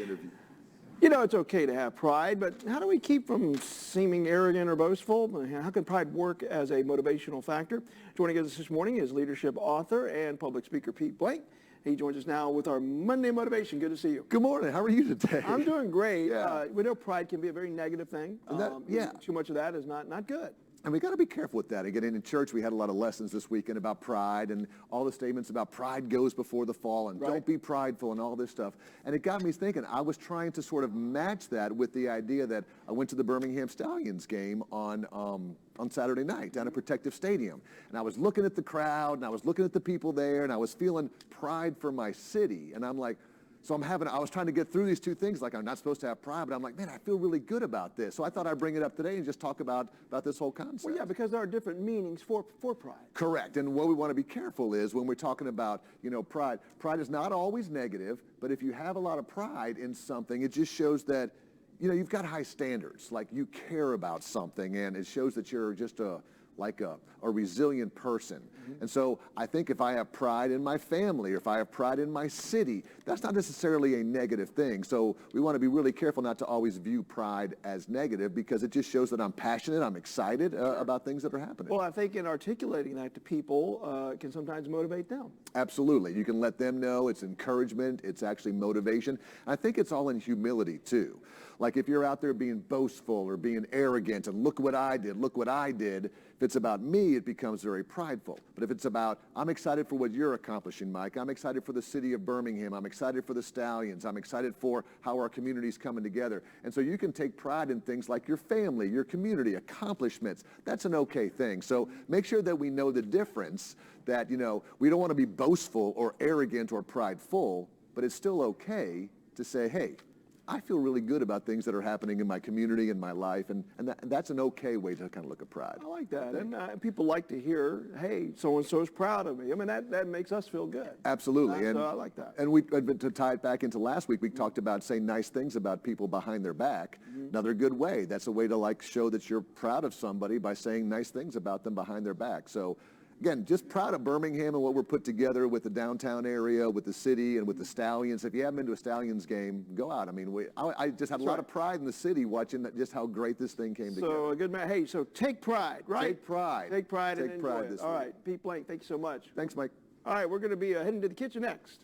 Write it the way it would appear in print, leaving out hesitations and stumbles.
interview. You know, it's okay to have pride, but how do we keep from seeming arrogant or boastful? How can pride work as a motivational factor? Joining us this morning is leadership author and public speaker Pete Blank. He joins us now with our Monday Motivation. Good to see you. Good morning. How are you today? I'm doing great. Yeah. We know pride can be a very negative thing. Too much of that is not good. And we got to be careful with that. Again, in church, we had a lot of lessons this weekend about pride and all the statements about pride goes before the fall and don't be prideful and all this stuff. And it got me thinking. I was trying to sort of match that with the idea that I went to the Birmingham Stallions game on Saturday night down at Protective Stadium. And I was looking at the crowd and I was looking at the people there and I was feeling pride for my city. And I'm like, so I was trying to get through these two things, like I'm not supposed to have pride, but I'm like, man, I feel really good about this. So I thought I'd bring it up today and just talk about this whole concept. Well, yeah, because there are different meanings for pride. Correct. And what we want to be careful is when we're talking about, pride is not always negative, but if you have a lot of pride in something, it just shows that, you've got high standards, like you care about something, and it shows that you're just a resilient person. Mm-hmm. And so I think if I have pride in my family or if I have pride in my city, that's not necessarily a negative thing. So we want to be really careful not to always view pride as negative because it just shows that I'm passionate, I'm excited about things that are happening. Well, I think in articulating that to people can sometimes motivate them. Absolutely. You can let them know it's encouragement, it's actually motivation. I think it's all in humility too. Like if you're out there being boastful or being arrogant and look what I did, if it's about me, it becomes very prideful. But if it's about, I'm excited for what you're accomplishing, Mike. I'm excited for the City of Birmingham. I'm excited for the Stallions. I'm excited for how our community's coming together. And so you can take pride in things like your family, your community, accomplishments. That's an okay thing. So make sure that we know the difference, that, we don't want to be boastful or arrogant or prideful, but it's still okay to say, hey, I feel really good about things that are happening in my community and my life, and that's an okay way to kind of look at pride. I like that, and people like to hear, hey, so-and-so is proud of me. I mean, that makes us feel good. Absolutely. So I like that. And to tie it back into last week, we talked about saying nice things about people behind their back. Another good way. That's a way to show that you're proud of somebody by saying nice things about them behind their back. So again, just proud of Birmingham and what we're put together with the downtown area, with the city, and with the Stallions. If you haven't been to a Stallions game, go out. I mean, I just had a lot of pride in the city watching just how great this thing came together. So, a good man. Hey, so take pride, right? Take pride. Take pride and enjoy it. this All week. right, Pete Blank, thank you so much. Thanks, Mike. All right, we're going to be heading to the kitchen next.